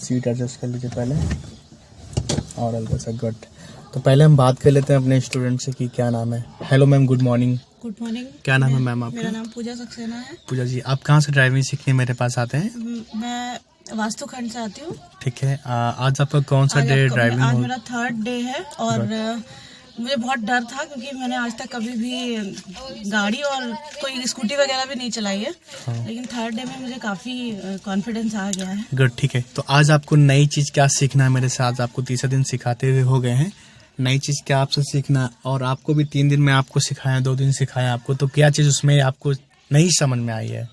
Seat adjust कर लीजिए पहले और हल्का सा गुड। तो पहले हम बात कर लेते हैं अपने स्टूडेंट से कि क्या नाम है। Hello ma'am, good morning. Good morning. क्या नाम है मैम आपका? मेरा नाम पूजा सक्सेना है। पूजा जी, आप कहाँ से ड्राइविंग सीखने मेरे पास आते हैं? मैं वास्तुखंड से आती हूँ। ठीक है, आज आपका कौन सा डे ड्राइविंग? आज मेरा 3rd डे है और मुझे बहुत डर था क्योंकि मैंने आज तक कभी भी गाड़ी और कोई स्कूटी वगैरह भी नहीं चलाई है। लेकिन 3rd डे में मुझे काफ़ी कॉन्फिडेंस आ गया है। गुड, ठीक है। तो आज आपको नई चीज़ क्या सीखना है मेरे साथ? आपको 3 दिन सिखाते हुए हो गए हैं। नई चीज़ क्या आपसे सीखना है? और आपको भी 3 दिन में आपको सिखाया, 2 दिन सिखाया आपको, तो क्या चीज़ उसमें आपको नहीं समझ में आई है?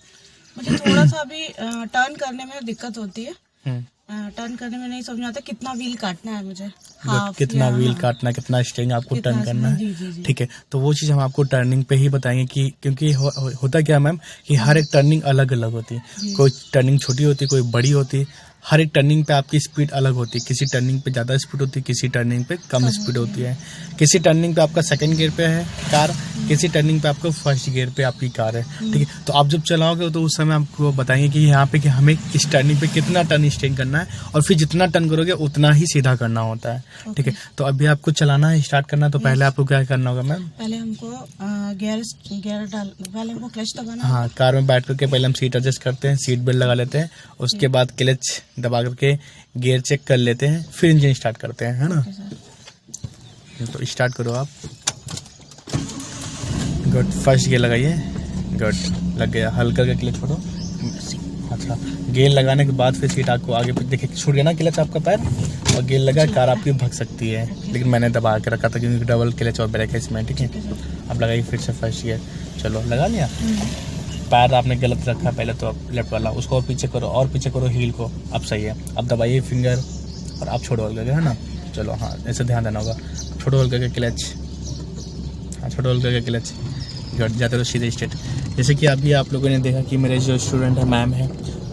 मुझे थोड़ा सा अभी टर्न करने में दिक्कत होती है। टर्न करने में नहीं समझ में आता कितना व्हील काटना है मुझे। कितना व्हील काटना, कितना स्टेरिंग आपको टर्न करना है। ठीक है, तो वो चीज़ हम आपको टर्निंग पे ही बताएंगे कि क्योंकि होता क्या मैम कि हर एक टर्निंग अलग अलग होती है। कोई टर्निंग छोटी होती है, कोई बड़ी होती है। हर एक टर्निंग पे आपकी स्पीड अलग होती है। किसी टर्निंग पे ज़्यादा स्पीड होती है, किसी टर्निंग पे कम स्पीड होती है। किसी टर्निंग पे आपका 2nd गियर पे है कार, किसी टर्निंग पे आपको 1st गियर पे आपकी कार है। ठीक है, तो आप जब चलाओगे तो उस समय आपको बताएंगे कि यहाँ पे कि हमें इस टर्निंग पे कितना टर्न स्टेरिंग करना है और फिर जितना टर्न करोगे उतना ही सीधा करना होता है। ठीक है, तो अभी आपको चलाना है, स्टार्ट करना है, तो पहले आपको क्या करना होगा मैम? पहले हमको पहले हमको क्लच दबाना। हाँ, कार में बैठ करके पहले हम सीट एडजस्ट करते हैं, सीट बेल्ट लगा लेते हैं, उसके बाद क्लच दबा करके गियर चेक कर लेते हैं, फिर इंजन स्टार्ट करते हैं, है ना? तो स्टार्ट करो आप। गुड, 1st गियर लगाइए। गुड, लग गया। हल्का का क्लच छोड़ो। अच्छा, गियर लगाने के बाद फिर सीट आपको आगे देखिए, छूट गया ना क्लच आपका पैर और गियर लगा, कार आपकी भग सकती है। लेकिन मैंने दबा के रखा था क्योंकि डबल क्लच और ब्रेक है इसमें। ठीक है, अब लगाइए फिर से 1st गियर। चलो, लगा लिया। पैर आपने गलत रखा पहले, तो अब लेफ्ट वाला उसको और पीछे करो, और पीछे करो हील को। अब सही है। अब दबाइए फिंगर और आप छोड़ो हल्का, है ना? चलो, हाँ, ऐसे ध्यान देना होगा। छोड़ो हल्का के क्लच। हाँ, छोड़ो हल्का के क्लच। गट जाते रहो सीधे स्ट्रेट। जैसे कि अभी आप लोगों ने देखा कि मेरे जो स्टूडेंट है मैम है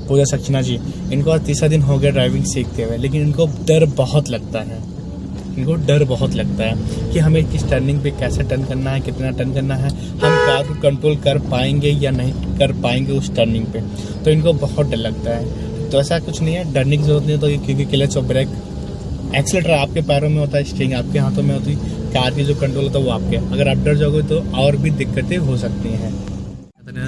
पूजा सक्सेना जी, इनको आज 3 दिन हो गया ड्राइविंग सीखते हुए, लेकिन इनको डर बहुत लगता है। इनको डर बहुत लगता है कि हमें किस टर्निंग पे कैसे टर्न करना है, कितना टर्न करना है, हम कार को कंट्रोल कर पाएंगे या नहीं कर पाएंगे उस टर्निंग पे। तो इनको बहुत डर लगता है। तो ऐसा कुछ नहीं है, डरने की जरूरत नहीं है। तो क्योंकि क्लच और ब्रेक, एक्सीलरेटर आपके पैरों में होता है, स्टीयरिंग आपके हाथों में होती है, कार की जो कंट्रोल होता है वो आपके। अगर आप डर जाओगे तो और भी दिक्कतें हो सकती हैं।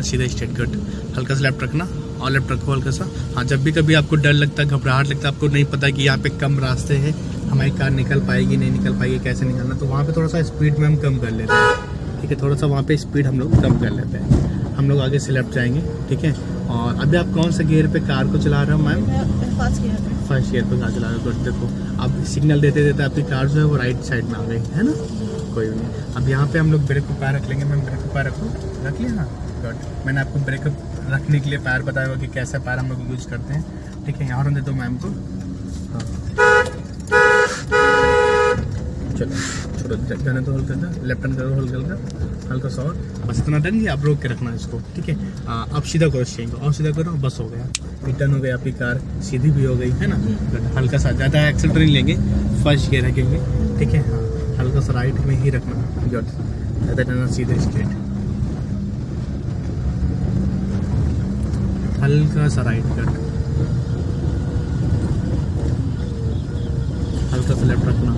सीधा स्ट्रेट। गुड, हल्का सा लेफ्ट रखना और लेफ्ट रखो हल्का सा। हाँ, जब भी कभी आपको डर लगता है, घबराहट लगता है, आपको नहीं पता कि यहाँ पे कम रास्ते हैं, हमारी कार निकल पाएगी नहीं निकल पाएगी, कैसे निकलना, तो वहाँ पे थोड़ा सा स्पीड में हम कम कर लेते हैं। ठीक है, थोड़ा सा वहाँ पे स्पीड हम लोग कम कर लेते हैं। हम लोग आगे से लेफ्ट जाएंगे। ठीक है, और अभी आप कौन सा गियर पे कार को चला रहे हो मैम? 1st गियर पे कार चला रहे हो। गुड, देखो अब सिग्नल देते देते आपकी कार जो है वो राइट साइड में आ गई, है ना? कोई नहीं। अब यहाँ पे हम लोग ब्रेक को पैर रख लेंगे। मैम, ब्रेक को पैर रख लिया ना? गुड, मैंने आपको ब्रेक रखने के लिए पैर बताया हुआ कि कैसे पैर हम लोग यूज करते हैं। ठीक है, यहाँ दे दो मैम को। हाँ, चलो छोड़ो, जाने दो हल्का सा, लेफ्ट टर्न करो हल्का सा और बस इतना टर्न ही आप रोक के रखना इसको। ठीक है, अब सीधा करो स्टीयरिंग को और सीधा करो, बस हो गया। रिटर्न हो गई आपकी कार, सीधी भी हो गई, है ना? हल्का सा, ज़्यादा एक्सीलरेटर नहीं लेंगे, 1st गियर है क्योंकि। ठीक है, हाँ, हल्का सा राइट में ही रखना। गुड, ज़्यादा टर्न सीधे स्ट्रेट, हल्का सा राइट कट, हल्का सा लेफ्ट रखना।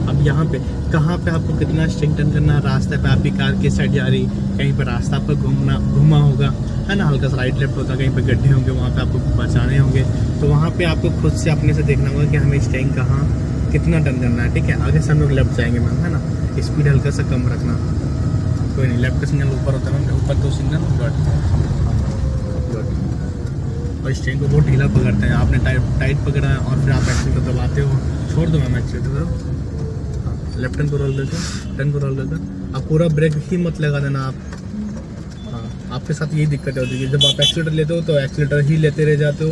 अब यहाँ पे कहाँ पे आपको कितना स्ट्रिंग टर्न करना है, रास्ते पे आपकी कार किस साइड जा रही, कहीं पर रास्ता आपका घूमा होगा, है ना? हल्का सा राइट लेफ्ट होता, कहीं पे गड्ढे होंगे, वहाँ पे आपको बचाने होंगे, तो वहाँ पे आपको खुद से अपने से देखना होगा कि हमें स्ट्रिंग कहाँ कितना टर्न करना है। ठीक है, आगे से हम लोग लेफ्ट जाएंगे मैम, है ना? स्पीड हल्का सा कम रखना। कोई नहीं, लेफ्ट का सिग्नल ऊपर होता है, ऊपर 2 सिग्नल। गुड, और स्ट्रिंग को बहुत ढीला पकड़ते हैं। आपने टाइट पकड़ा है और फिर आप एक्सीलरेटर दबाते हो। छोड़ दो मैम एक्सीलरेटर। लेफ्ट टर्न को रोल करके, टर्न को रोल करके। अब पूरा ब्रेक ही मत लगा देना आप। हाँ, आपके साथ यही दिक्कत होती है, जब आप एक्सीलरेटर लेते हो तो एक्सीलरेटर ही लेते रह जाते हो।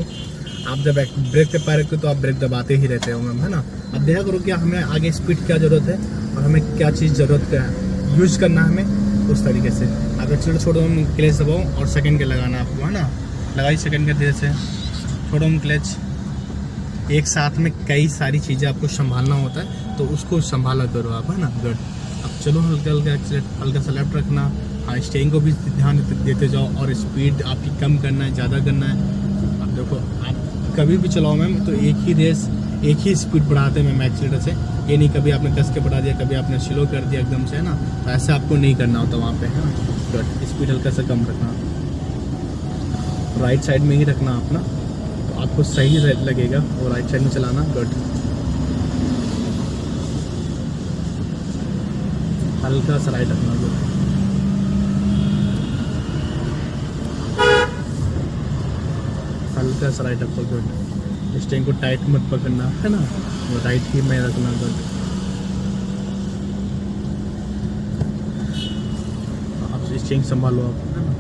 आप जब ब्रेक पे पैर रखते हो तो आप ब्रेक दबाते ही रहते हो मैम, है ना? अब देखा करो कि हमें आगे स्पीड क्या ज़रूरत है और हमें क्या चीज़ ज़रूरत है यूज करना हमें, उस तरीके से। आप एक्सीलरेटर छोड़ो, हम क्लच दबाओ और 2nd के लगाना आपको, है ना? लगाई 2nd के, धीरे से छोड़ो हम क्लच। एक साथ में कई सारी चीज़ें आपको संभालना होता है, तो उसको संभाला करो आप, है ना? गुड, अब चलो हल्का हल्का सा लेफ्ट रखना। हाँ, स्टीयरिंग को भी ध्यान देते जाओ और स्पीड आपकी कम करना है, ज़्यादा करना है। अब देखो, आप कभी भी चलाओ मैम तो एक ही स्पीड बढ़ाते हैं मैम एक्सीलेटर से। ये नहीं कभी आपने कस के बढ़ा दिया, कभी आपने स्लो कर दिया एकदम से, है ना। तो ऐसे आपको नहीं करना होता वहाँ पे, है ना। गुड, स्पीड हल्का सा कम रखना, राइट साइड में ही रखना अपना, तो आपको सही लगेगा और राइट साइड में चलाना। गुड, हल्का सा राइट रखना। गुड, हल्का सा राइट रखो। गुड, स्टेयरिंग को टाइट मत पकड़ना, है ना, वो राइट ही में रखना। गुड, आप स्टेयरिंग संभालो आप, है ना।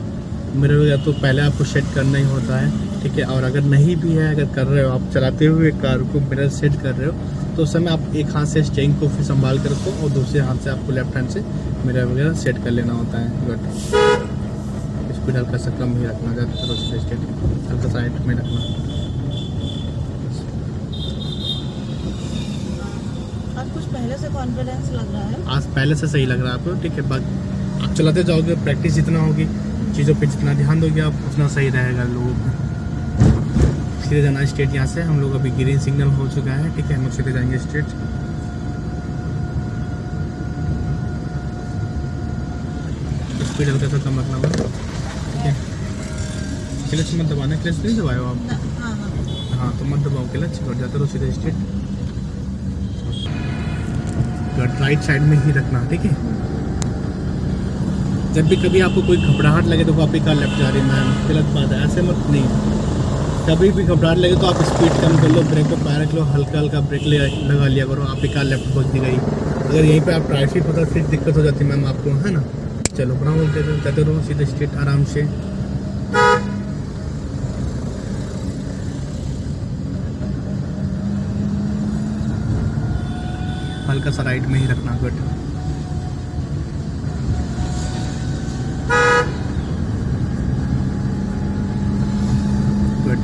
मेरे या तो पहले आपको सेट करना ही होता है, ठीक है। और अगर नहीं भी है, अगर कर रहे हो आप चलाते हुए कार को मिरर सेट कर रहे हो, तो उस समय आप एक हाथ से स्टेयरिंग को फिर संभाल कर रखो और दूसरे हाथ से आपको लेफ्ट हैंड से मिरर वगैरह सेट कर लेना होता है। गुड, स्पीड हल्का सा कम ही रखना, ज़्यादातर उससे स्टेट हल्का सा राइट में रखना। आज कुछ पहले से कॉन्फिडेंस लग रहा है, आज पहले से सही लग रहा है आपको, ठीक है। बात आप चलाते जाओगे, प्रैक्टिस जितना होगी, चीज़ों पे जितना ध्यान दोगे आप, उतना सही रहेगा लोगों को। सीधे जाना स्ट्रेट यहाँ से। हम लोग अभी ग्रीन सिग्नल हो चुका है, ठीक है। हम लोग सीधे जाएंगे स्ट्रेट। स्पीड हल्का सा कम रखना होगा, ठीक है। क्लच मत दबाना, क्लच नहीं दबाए हो आप? हाँ तो मत दबाओ क्लच, बढ़ जाते रहो सीधे स्ट्रेट। राइट साइड में ही रखना, ठीक है। जब भी कभी आपको कोई घबराहट लगे तो वापस कार लेफ्ट जा रही है मैम, गलत बात है, ऐसे मत नहीं। कभी भी घबराहट लगे तो आप स्पीड कम कर लो, ब्रेक को पैर रख लो, हल्का हल्का ब्रेक लगा लिया करो, आपकी कार लेफ्ट भाग दी गई। अगर यहीं पे आप ट्रैफिक होता फिर दिक्कत हो जाती मैम आपको, है ना। चलो बड़ा बोलते जाते रहो सीधे स्ट्रेट आराम से। हल्का सा राइट में ही रखना। गुड,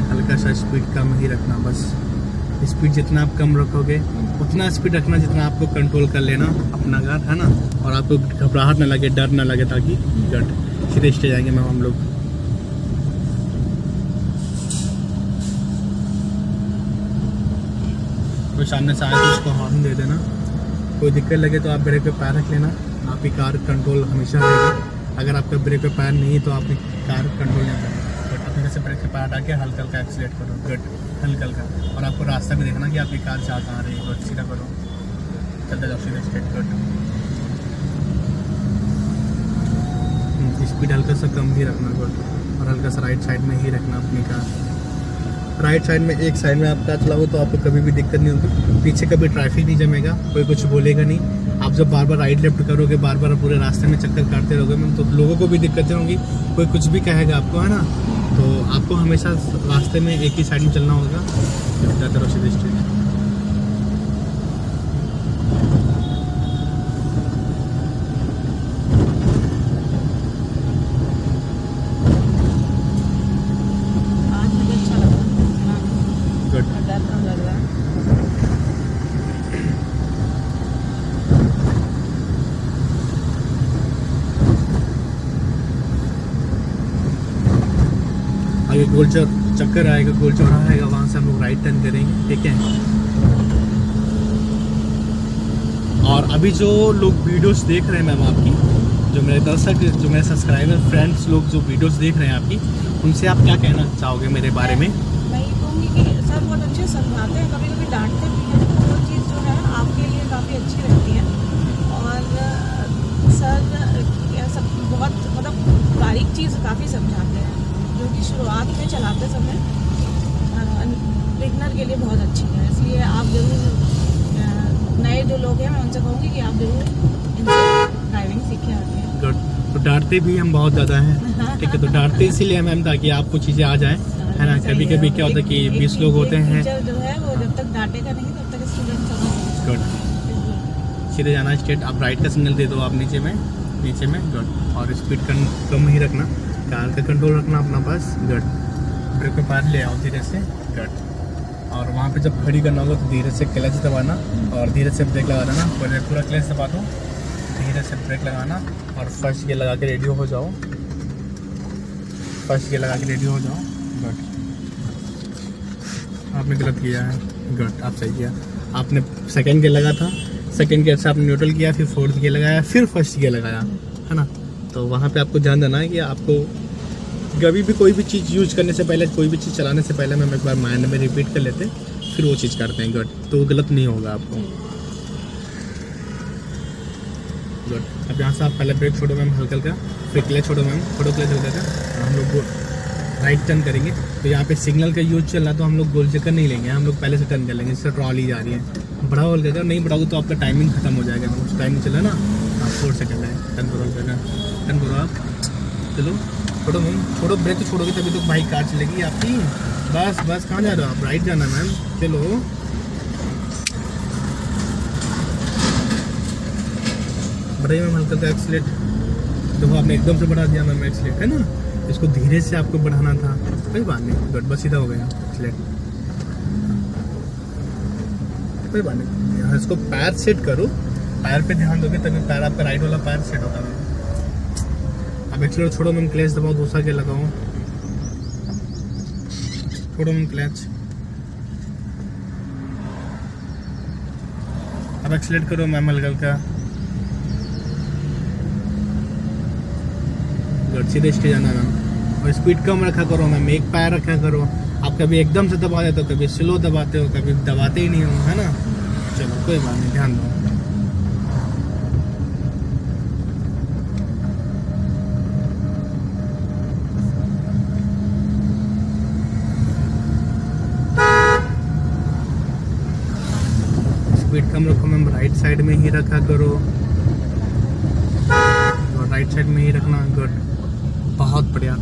हल्का सा स्पीड कम ही रखना, बस। स्पीड जितना आप कम रखोगे उतना स्पीड रखना जितना आपको कंट्रोल कर लेना अपना कार, है ना। और आपको घबराहट ना लगे, डर ना लगे, ताकि गट सीधे स्टे जाएंगे मैम हम लोग। कोई सामने से आए तो उसको हॉर्न दे देना। कोई दिक्कत लगे तो आप ब्रेक पे पैर रख लेना, आपकी कार कंट्रोल हमेशा रहेगी। अगर आपका ब्रेक पे पैर नहीं है तो आपकी कार कंट्रोल नहीं करेगी। बट अपने जैसे ब्रेक पे पैर डाके हल्का हल्का एक्सीलेट करो। गुड, हल्का हल्का। और आपको रास्ता भी देखना कि आपकी कार जहाँ कहाँ रही है। गुड, सीधा करो, चलते जाओ सीधे स्ट्रेट। गुड, स्पीड हल्का सा कम ही रखना। गुड, और हल्का सा राइट साइड में ही रखना अपनी कार। राइट साइड में, एक साइड में आप कार चलाओगे तो आपको कभी भी दिक्कत नहीं होगी, पीछे कभी ट्रैफिक नहीं जमेगा, कोई कुछ बोलेगा नहीं। आप जब बार बार राइट लेफ्ट करोगे, बार बार पूरे रास्ते में चक्कर काटते रहोगे मैम, तो लोगों को भी दिक्कतें होंगी, कोई कुछ भी कहेगा आपको, है ना। तो आपको हमेशा रास्ते में एक ही साइड में चलना होगा। ज़्यादा रहो सीधे स्ट्रेट। आगे गोल चक्कर आएगा, गोल चौराहा आएगा, वहाँ से हम लोग राइट टर्न करेंगे, ठीक है। और अभी जो लोग वीडियोस देख रहे हैं मैम आपकी, जो मेरे दर्शक, जो मेरे सब्सक्राइबर फ्रेंड्स लोग जो वीडियोस देख रहे हैं आपकी, उनसे आप क्या कहना चाहोगे मेरे बारे में? मैं ये कहूँगी कि सर बहुत अच्छे समझाते हैं, कभी कभी डांटते भी हैं, तो वो चीज़ जो है आपके लिए काफ़ी अच्छी रहती है। और सर सब बहुत मतलब बारीक चीज़ काफ़ी समझाते हैं, जो कि शुरुआत में चलाते समय बिगनर के लिए बहुत अच्छी है। इसलिए आप जरूर, नए जो लोग हैं मैं उनसे कहूँगी कि आप जरूर इनसे ड्राइविंग सीखे आते हैं। गुड, तो डांटते भी हम बहुत ज़्यादा हैं, ठीक है। तो डांटते इसीलिए मैम ताकि आपको चीज़ें आ जाएं, है ना। कभी कभी क्या होता है कि 20 लोग होते हैं, टीचर जो है वो जब तक डांटेगा नहीं तब तक स्टूडेंट समझ। गुड, सीधे जाना स्ट्रेट। आप राइट का सिग्नल दे दो आप नीचे में। गुड, और स्पीड कम ही रखना, कार का कंट्रोल रखना अपना पास। गुड, ब्रेक पे पैर ले आओ धीरे से। गुड, और वहाँ पे जब खड़ी करना होगा तो धीरे से क्लच दबाना और धीरे से ब्रेक लगा देना। पूरा क्लच दबा दो, धीरे से ब्रेक लगाना और फर्स्ट गियर लगा के रेडी हो जाओ। फर्स्ट गियर लगा के रेडी हो जाओ। गुड, आपने गलत किया है। गुड, आप सही किया। आपने सेकंड गियर लगा था, सेकंड गियर से आपने न्यूट्रल किया, फिर फोर्थ गियर लगाया, फिर फर्स्ट गियर लगाया, है ना। तो वहाँ पे आपको ध्यान देना है कि आपको कभी भी कोई भी चीज़ यूज करने से पहले, कोई भी चीज़ चलाने से पहले हम एक बार माइंड में रिपीट कर लेते हैं, फिर वो चीज़ करते हैं। गुड, तो वो गलत नहीं होगा आपको। गुड। अब यहाँ से आप पहले ब्रेक छोड़ो मैम हल्का हल्का, फिर क्लच छोड़ो मैम, छोड़ो क्लच हल्का का। हम लोग राइट टर्न करेंगे, तो यहाँ पे सिग्नल का यूज चल रहा है, तो हम लोग गोल चक्कर नहीं लेंगे, हम लोग पहले से टर्न कर लेंगे। जैसे ट्रॉली जा रही है, बढ़ाओ हल्का का, नहीं बढ़ाओगे तो आपका टाइमिंग खत्म हो जाएगा। उस टाइमिंग चला ना, आप 4 सेकंड है, टर्न करो हल्का का, टर्न करो आप, चलो छोड़ो मैम, छोड़ो ब्रेक तो छोड़ोगे तभी तो बाइक कार चलेगी आपकी। बस बस, कहाँ जा रहे हो आप? राइट जाना मैम, चलो। बढ़ाइए मैम हल्का का एक्सीलेट। देखो आपने एकदम से बढ़ा दिया मैम एक्सीलेट, है ना, इसको धीरे से आपको बढ़ाना था, कोई बात नहीं। गुड, बस सीधा हो गया एक्सीलेट, कोई बात नहीं। यहाँ इसको पैर सेट करो, पैर पे ध्यान दोगे तभी पैर आपका राइट वाला पैर सेट होता है। अब एक्सीलेटर छोड़ो मैम, क्लच दबाओ, दूसरा गियर लगाओ, छोड़ो मैम क्लच। अब एक्सीलेट करो मैम हल्का हल्का। गुड, सीधे स्टे जाना मैम, और स्पीड कम रखा करो मैम, एक पैर रखा करो। आप कभी एकदम से दबा देते हो, कभी स्लो दबाते हो, कभी दबाते ही नहीं हो, है ना। चलो कोई बात नहीं, ध्यान दो। स्पीड कम रखो मैम, राइट साइड में ही रखा करो, और राइट साइड में ही रखना। गुड, बहुत बढ़िया।